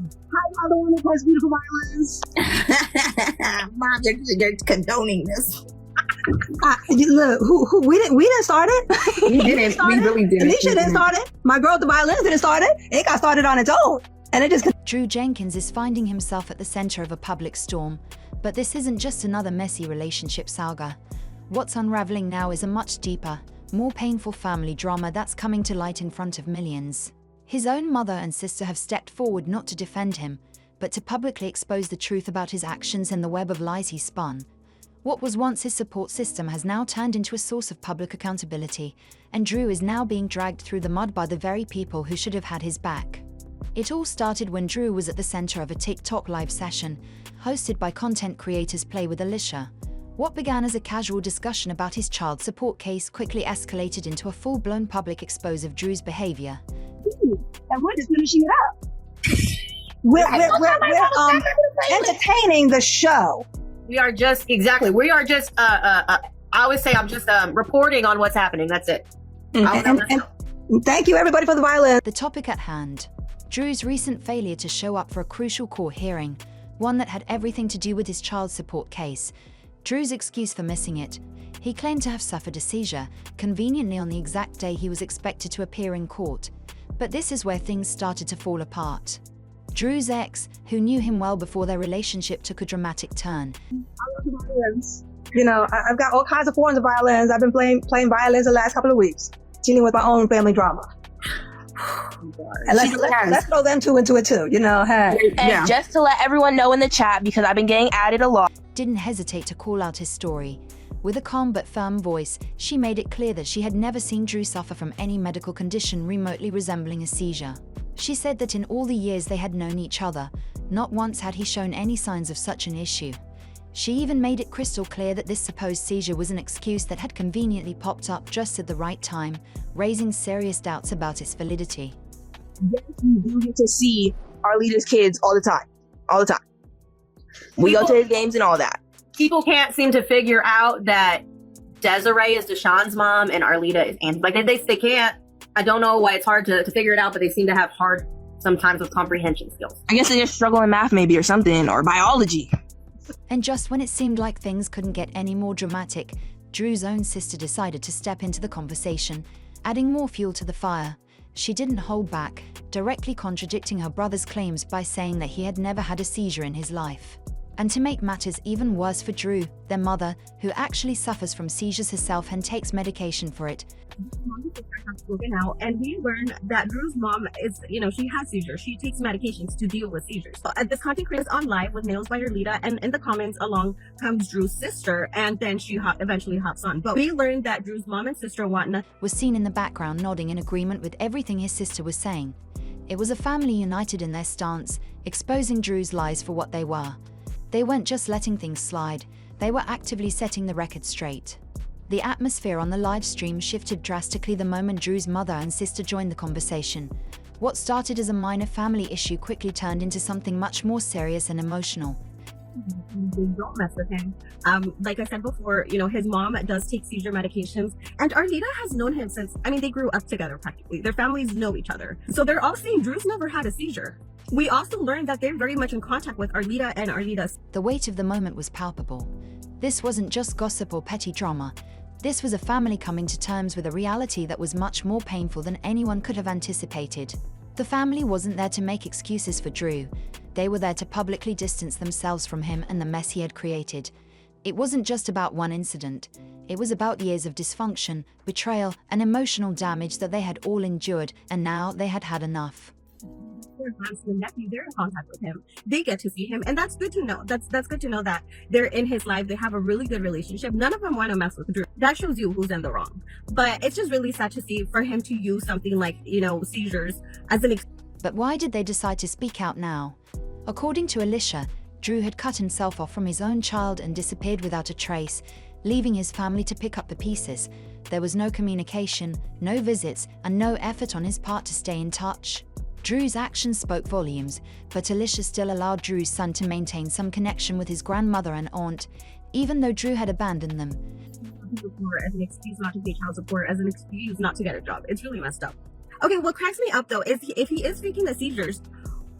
Hi, the one that plays beautiful violins. Mom, you're condoning this. Look, who we didn't start it. We didn't. We really didn't. Alicia didn't start it. My girl with the violins didn't start it. It got started on its own. And it just... Drew Jenkins is finding himself at the center of a public storm, but this isn't just another messy relationship saga. What's unraveling now is a much deeper, more painful family drama that's coming to light in front of millions. His own mother and sister have stepped forward not to defend him, but to publicly expose the truth about his actions and the web of lies he spun. What was once his support system has now turned into a source of public accountability, and Drew is now being dragged through the mud by the very people who should have had his back. It all started when Drew was at the center of a TikTok live session, hosted by content creators Play with Alicia. What began as a casual discussion about his child support case quickly escalated into a full-blown public expose of Drew's behavior. And we're just finishing it up. We're entertaining the show. We are just, I always say I'm just reporting on what's happening. That's it. And thank you everybody for the violin. The topic at hand. Drew's recent failure to show up for a crucial court hearing, one that had everything to do with his child support case. Drew's excuse for missing it. He claimed to have suffered a seizure, conveniently on the exact day he was expected to appear in court. But this is where things started to fall apart. Drew's ex, who knew him well before their relationship took a dramatic turn. I love the violins. You know, I've got all kinds of forms of violins. I've been playing violins the last couple of weeks, dealing with my own family drama. And let's throw them two into it too, you know. Hey. And just to let everyone know in the chat, because I've been getting added a lot. Didn't hesitate to call out his story. With a calm but firm voice, she made it clear that she had never seen Drew suffer from any medical condition remotely resembling a seizure. She said that in all the years they had known each other, not once had he shown any signs of such an issue. She even made it crystal clear that this supposed seizure was an excuse that had conveniently popped up just at the right time, raising serious doubts about its validity. Yes, we do get to see our leaders' kids all the time. All the time. We go to his games and all that. People can't seem to figure out that Desiree is Deshaun's mom and Arlita is Anthony. Like they can't. I don't know why it's hard to figure it out, but they seem to have hard sometimes with comprehension skills. I guess they just struggle in math maybe or something, or biology. And just when it seemed like things couldn't get any more dramatic, Drew's own sister decided to step into the conversation, adding more fuel to the fire. She didn't hold back, directly contradicting her brother's claims by saying that he had never had a seizure in his life. And to make matters even worse for Drew, their mother, who actually suffers from seizures herself and takes medication for it. Spoken out, and we learned that Drew's mom is, she has seizures. She takes medications to deal with seizures. This content creator is on live with Nails by Arlita, and in the comments along comes Drew's sister, and then she eventually hops on. But we learned that Drew's mom and sister want nothing. Was seen in the background nodding in agreement with everything his sister was saying. It was a family united in their stance, exposing Drew's lies for what they were. They weren't just letting things slide, they were actively setting the record straight. The atmosphere on the live stream shifted drastically the moment Drew's mother and sister joined the conversation. What started as a minor family issue quickly turned into something much more serious and emotional. They don't mess with him. Like I said before, his mom does take seizure medications, and Arlita has known him since, they grew up together practically. Their families know each other. So they're all saying Drew's never had a seizure. We also learned that they're very much in contact with Arlita and Arlita's. The weight of the moment was palpable. This wasn't just gossip or petty drama. This was a family coming to terms with a reality that was much more painful than anyone could have anticipated. The family wasn't there to make excuses for Drew. They were there to publicly distance themselves from him and the mess he had created. It wasn't just about one incident. It was about years of dysfunction, betrayal, and emotional damage that they had all endured, and now they had had enough. Their aunts and nephew, they're in contact with him. They get to see him, and that's good to know. That's good to know that they're in his life. They have a really good relationship. None of them want to mess with Drew. That shows you who's in the wrong. But it's just really sad to see for him to use something like, seizures as an But why did they decide to speak out now? According to Alicia, Drew had cut himself off from his own child and disappeared without a trace, leaving his family to pick up the pieces. There was no communication, no visits, and no effort on his part to stay in touch. Drew's actions spoke volumes, but Alicia still allowed Drew's son to maintain some connection with his grandmother and aunt, even though Drew had abandoned them. As an excuse not to pay child support, as an excuse not to get a job. It's really messed up. Okay, what cracks me up though is if he is faking the seizures,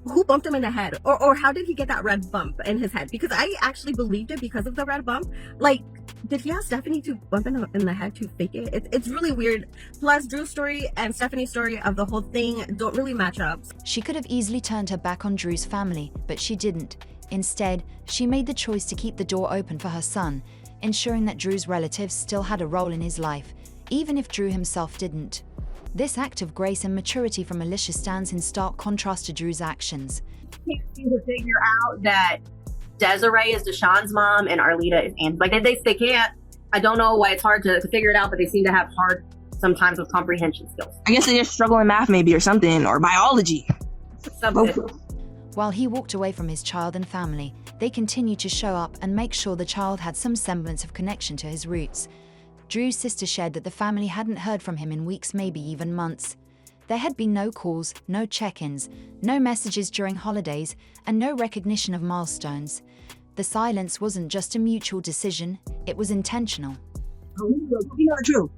who bumped him in the head? Or how did he get that red bump in his head? Because I actually believed it because of the red bump. Like, did he ask Stephanie to bump him in the head to fake it? It's really weird. Plus, Drew's story and Stephanie's story of the whole thing don't really match up. She could have easily turned her back on Drew's family, but she didn't. Instead, she made the choice to keep the door open for her son, ensuring that Drew's relatives still had a role in his life, even if Drew himself didn't. This act of grace and maturity from Alicia stands in stark contrast to Drew's actions. Can't seem to figure out that Desiree is Deshawn's mom and Arlita is Anne's. Like they can't. I don't know why it's hard to figure it out, but they seem to have hard sometimes with comprehension skills. I guess they just struggle in math maybe or something, or biology. Something. While he walked away from his child and family, they continued to show up and make sure the child had some semblance of connection to his roots. Drew's sister shared that the family hadn't heard from him in weeks, maybe even months. There had been no calls, no check-ins, no messages during holidays, and no recognition of milestones. The silence wasn't just a mutual decision, it was intentional. You know Drew.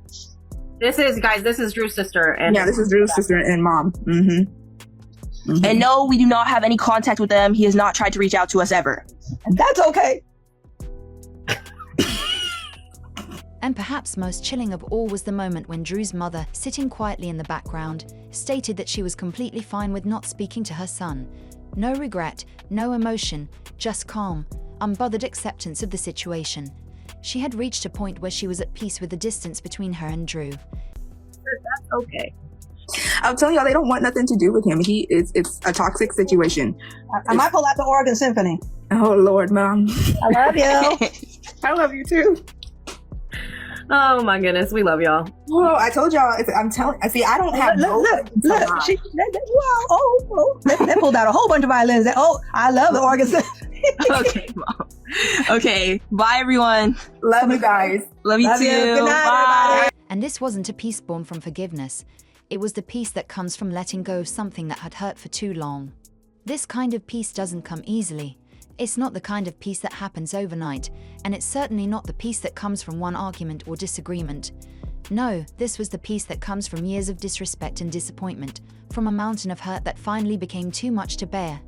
This is Drew's sister. And Yeah, this is Drew's sister and mom. And no, we do not have any contact with them. He has not tried to reach out to us ever. And that's okay. And perhaps most chilling of all was the moment when Drew's mother, sitting quietly in the background, stated that she was completely fine with not speaking to her son. No regret, no emotion, just calm, unbothered acceptance of the situation. She had reached a point where she was at peace with the distance between her and Drew. That's okay. I'm telling y'all, they don't want nothing to do with him. It's a toxic situation. I might pull out the Oregon Symphony. Oh Lord, Mom. I love you. I love you too. Oh my goodness, we love y'all. Well, I told y'all. I'm telling. See, I don't have. Look. They pulled out a whole bunch of violins. I love the Oregon Symphony. Okay, Mom. Okay, bye everyone. Love you guys. Love you too. Good night, bye. everybody. And this wasn't a peace born from forgiveness. It was the peace that comes from letting go of something that had hurt for too long. This kind of peace doesn't come easily. It's not the kind of peace that happens overnight, and it's certainly not the peace that comes from one argument or disagreement. No, this was the peace that comes from years of disrespect and disappointment, from a mountain of hurt that finally became too much to bear.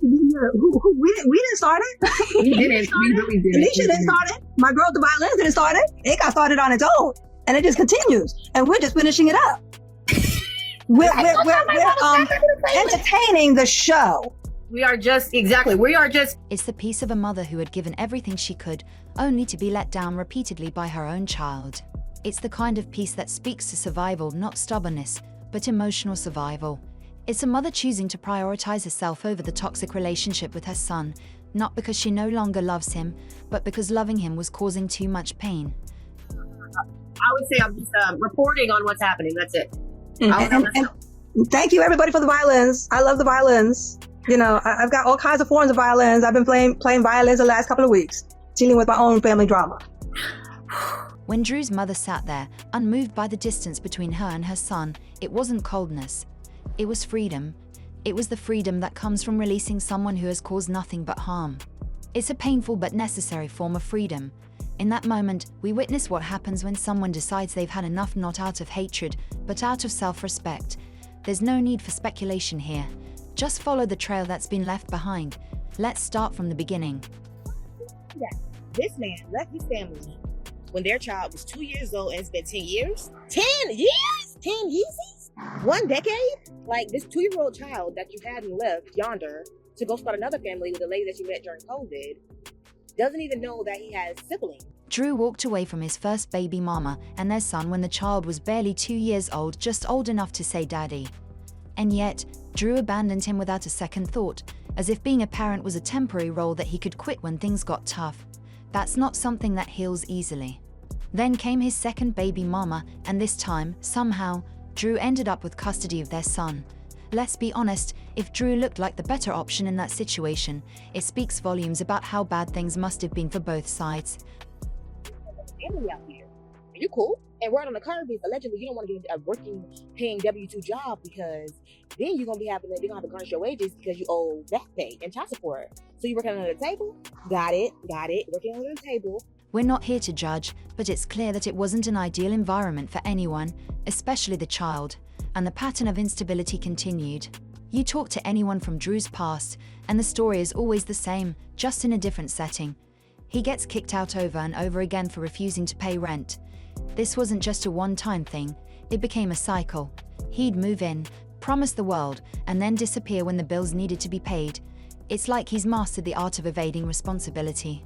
We didn't start it. We didn't. We really didn't. Alicia didn't start it. My girl, the violins didn't start it. It got started on its own, and it just continues. And we're just finishing it up. We're entertaining the show. We are just. It's the peace of a mother who had given everything she could, only to be let down repeatedly by her own child. It's the kind of peace that speaks to survival, not stubbornness, but emotional survival. It's a mother choosing to prioritize herself over the toxic relationship with her son, not because she no longer loves him, but because loving him was causing too much pain. I would say I'm just reporting on what's happening. That's it. And thank you everybody for the violins. I love the violins. You know, I've got all kinds of forms of violins. I've been playing violins the last couple of weeks, dealing with my own family drama. When Drew's mother sat there, unmoved by the distance between her and her son, it wasn't coldness. It was freedom. It was the freedom that comes from releasing someone who has caused nothing but harm. It's a painful but necessary form of freedom. In that moment, we witness what happens when someone decides they've had enough, not out of hatred, but out of self-respect. There's no need for speculation here. Just follow the trail that's been left behind. Let's start from the beginning. This man left his family when their child was 2 years old, and it's been 10 years? 10 years? 10 Yeezys? 1 decade? Like, this 2-year-old child that you hadn't left yonder to go start another family with a lady that you met during COVID doesn't even know that he has siblings. Drew walked away from his first baby mama and their son when the child was barely 2 years old, just old enough to say daddy. And yet, Drew abandoned him without a second thought, as if being a parent was a temporary role that he could quit when things got tough. That's not something that heals easily. Then came his second baby mama, and this time, somehow, Drew ended up with custody of their son. Let's be honest, if Drew looked like the better option in that situation, it speaks volumes about how bad things must have been for both sides. Family out here. Are you cool? And word on the curb is allegedly you don't want to get a working, paying W-2 job because then they're gonna have to garnish your wages because you owe back pay and child support. So you working under the table? Got it. Working under the table. We're not here to judge, but it's clear that it wasn't an ideal environment for anyone, especially the child, and the pattern of instability continued. You talk to anyone from Drew's past, and the story is always the same, just in a different setting. He gets kicked out over and over again for refusing to pay rent. This wasn't just a one-time thing, it became a cycle. He'd move in, promise the world, and then disappear when the bills needed to be paid. It's like he's mastered the art of evading responsibility.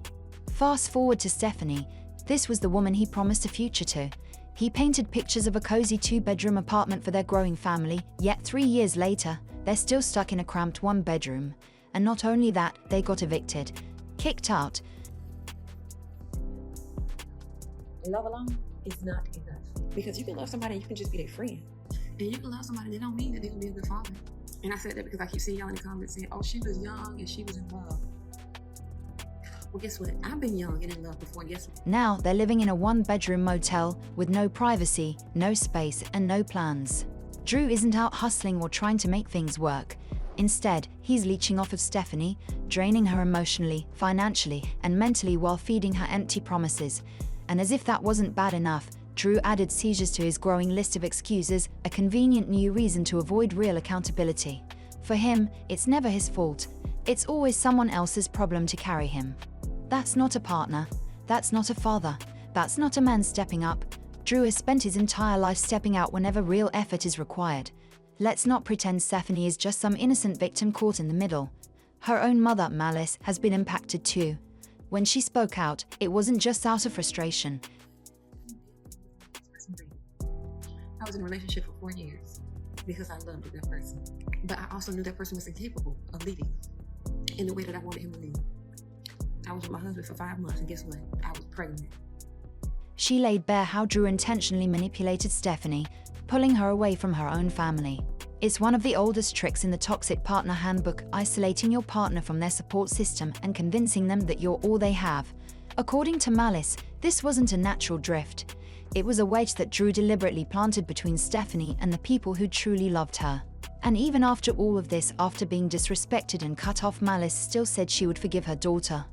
Fast forward to Stephanie. This was the woman he promised a future to. He painted pictures of a cozy 2-bedroom apartment for their growing family, yet 3 years later, they're still stuck in a cramped 1-bedroom. And not only that, they got evicted, kicked out. Love alone is not enough. Because you can love somebody and you can just be their friend. And you can love somebody that don't mean that they're gonna be a good father. And I said that because I keep seeing y'all in the comments saying, oh, she was young and she was in love. Well, guess what? I've been young and in love before. Guess what? Now they're living in a 1-bedroom motel with no privacy, no space, and no plans. Drew isn't out hustling or trying to make things work. Instead, he's leeching off of Stephanie, draining her emotionally, financially, and mentally while feeding her empty promises. And as if that wasn't bad enough, Drew added seizures to his growing list of excuses, a convenient new reason to avoid real accountability. For him, it's never his fault. It's always someone else's problem to carry him. That's not a partner. That's not a father. That's not a man stepping up. Drew has spent his entire life stepping out whenever real effort is required. Let's not pretend Stephanie is just some innocent victim caught in the middle. Her own mother, Malice, has been impacted too. When she spoke out, it wasn't just out of frustration. I was in a relationship for 4 years because I loved that person. But I also knew that person was incapable of leading in the way that I wanted him to lead. I was with my husband for 5 months, and guess what? I was pregnant. She laid bare how Drew intentionally manipulated Stephanie, pulling her away from her own family. It's one of the oldest tricks in the Toxic Partner Handbook, isolating your partner from their support system and convincing them that you're all they have. According to Malice, this wasn't a natural drift. It was a wedge that Drew deliberately planted between Stephanie and the people who truly loved her. And even after all of this, after being disrespected and cut off, Malice still said she would forgive her daughter.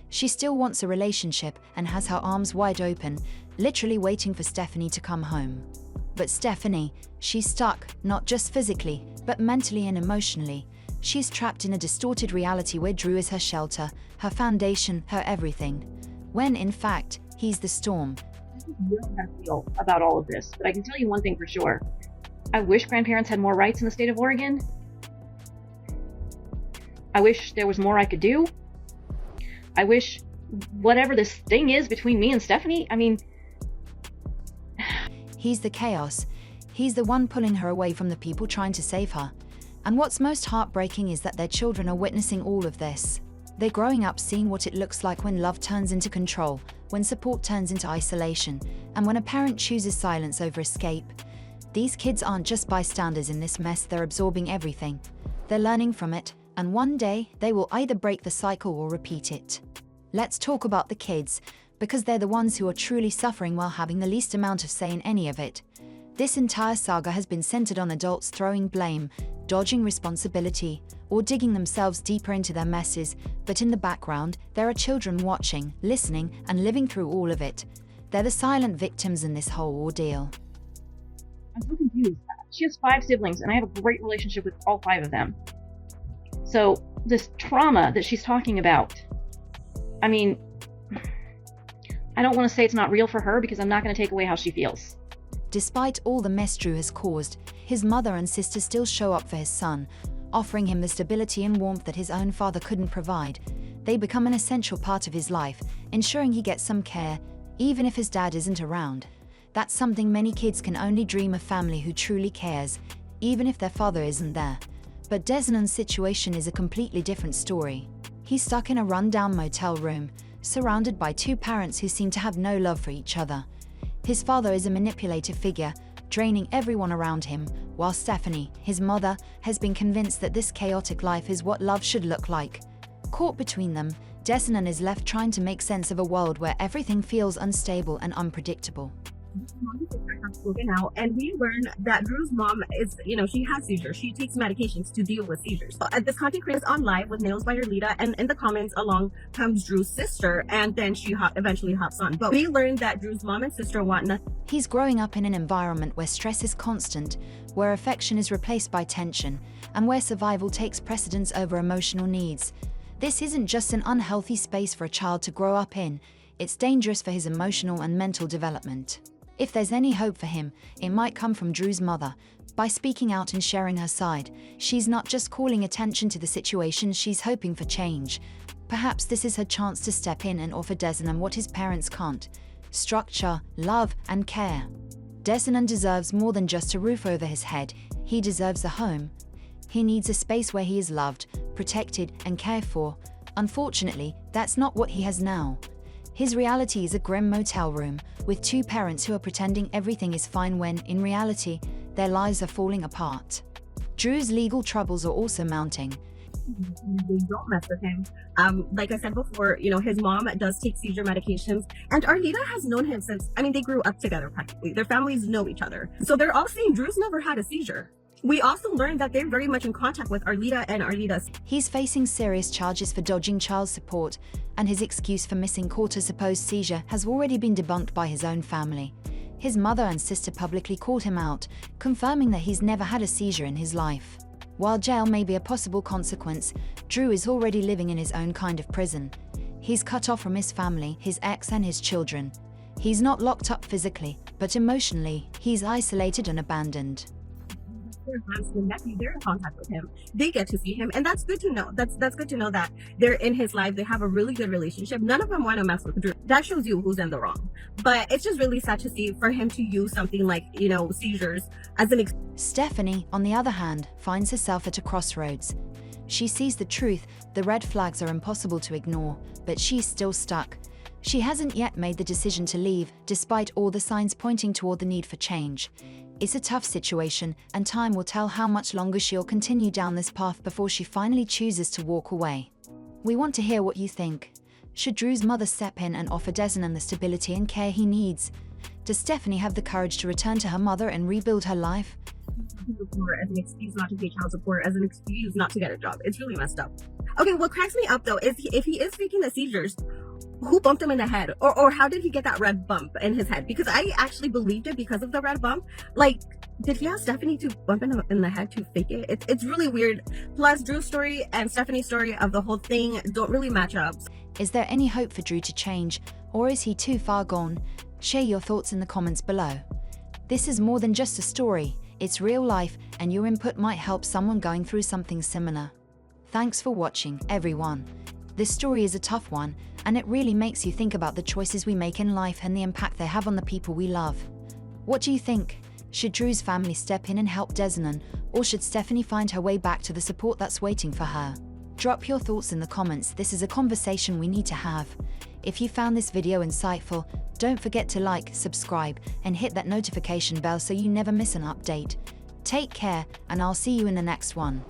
She still wants a relationship and has her arms wide open, literally waiting for Stephanie to come home. But Stephanie, she's stuck, not just physically, but mentally and emotionally. She's trapped in a distorted reality where Drew is her shelter, her foundation, her everything. When, in fact, he's the storm. You don't have to feel about all of this, but I can tell you one thing for sure. I wish grandparents had more rights in the state of Oregon. I wish there was more I could do. I wish whatever this thing is between me and Stephanie, I mean... He's the chaos. He's the one pulling her away from the people trying to save her. And what's most heartbreaking is that their children are witnessing all of this. They're growing up seeing what it looks like when love turns into control, when support turns into isolation, and when a parent chooses silence over escape. These kids aren't just bystanders in this mess, they're absorbing everything. They're learning from it, and one day they will either break the cycle or repeat it. Let's talk about the kids, because they're the ones who are truly suffering while having the least amount of say in any of it. This entire saga has been centered on adults throwing blame, dodging responsibility, or digging themselves deeper into their messes, but in the background, there are children watching, listening, and living through all of it. They're the silent victims in this whole ordeal. I'm so confused. She has 5 siblings, and I have a great relationship with all 5 of them. So, this trauma that she's talking about, I mean, I don't want to say it's not real for her because I'm not going to take away how she feels. Despite all the mess Drew has caused, his mother and sister still show up for his son, offering him the stability and warmth that his own father couldn't provide. They become an essential part of his life, ensuring he gets some care, even if his dad isn't around. That's something many kids can only dream, a family who truly cares, even if their father isn't there. But Desnon's situation is a completely different story. He's stuck in a run-down motel room, surrounded by 2 parents who seem to have no love for each other. His father is a manipulative figure, draining everyone around him, while Stephanie, his mother, has been convinced that this chaotic life is what love should look like. Caught between them, Desnon is left trying to make sense of a world where everything feels unstable and unpredictable. Mom and sister have spoken out, and we learned that Drew's mom is, she has seizures. She takes medications to deal with seizures. So, this content creator is on live with Nails by Arlita, and in the comments along comes Drew's sister, and then she eventually hops on. But we learned that Drew's mom and sister want nothing. He's growing up in an environment where stress is constant, where affection is replaced by tension, and where survival takes precedence over emotional needs. This isn't just an unhealthy space for a child to grow up in, it's dangerous for his emotional and mental development. If there's any hope for him, it might come from Drew's mother. By speaking out and sharing her side, she's not just calling attention to the situation, she's hoping for change. Perhaps this is her chance to step in and offer Desanon what his parents can't: structure, love, and care. Desanon deserves more than just a roof over his head. He deserves a home. He needs a space where he is loved, protected, and cared for. Unfortunately, that's not what he has now. His reality is a grim motel room, with two parents who are pretending everything is fine when, in reality, their lives are falling apart. Drew's legal troubles are also mounting. They don't mess with him. Like I said before, his mom does take seizure medications, and Arlita has known him since, they grew up together practically. Their families know each other. So they're all saying Drew's never had a seizure. We also learned that they're very much in contact with Arlita and Arlita's. He's facing serious charges for dodging child support, and his excuse for missing court a supposed seizure has already been debunked by his own family. His mother and sister publicly called him out, confirming that he's never had a seizure in his life. While jail may be a possible consequence, Drew is already living in his own kind of prison. He's cut off from his family, his ex, and his children. He's not locked up physically, but emotionally, he's isolated and abandoned. Their aunts and nephews, they're in contact with him. They get to see him, and that's good to know. That's good to know that they're in his life. They have a really good relationship. None of them want to mess with Drew. That shows you who's in the wrong. But it's just really sad to see for him to use something like, seizures as an Stephanie, on the other hand, finds herself at a crossroads. She sees the truth, the red flags are impossible to ignore, but she's still stuck. She hasn't yet made the decision to leave, despite all the signs pointing toward the need for change. It's a tough situation, and time will tell how much longer she'll continue down this path before she finally chooses to walk away. We want to hear what you think. Should Drew's mother step in and offer Desanon the stability and care he needs? Does Stephanie have the courage to return to her mother and rebuild her life? As an excuse not to pay child support, as an excuse not to get a job. It's really messed up. Okay, what cracks me up though is if he is faking the seizures, who bumped him in the head? Or how did he get that red bump in his head? Because I actually believed it because of the red bump. Like, did he ask Stephanie to bump him in the head to fake it? It's really weird. Plus, Drew's story and Stephanie's story of the whole thing don't really match up. Is there any hope for Drew to change, or is he too far gone? Share your thoughts in the comments below. This is more than just a story, it's real life, and your input might help someone going through something similar. Thanks for watching, everyone. This story is a tough one, and it really makes you think about the choices we make in life and the impact they have on the people we love. What do you think? Should Drew's family step in and help Desanon, or should Stephanie find her way back to the support that's waiting for her? Drop your thoughts in the comments. This is a conversation we need to have. If you found this video insightful, don't forget to like, subscribe, and hit that notification bell so you never miss an update. Take care, and I'll see you in the next one.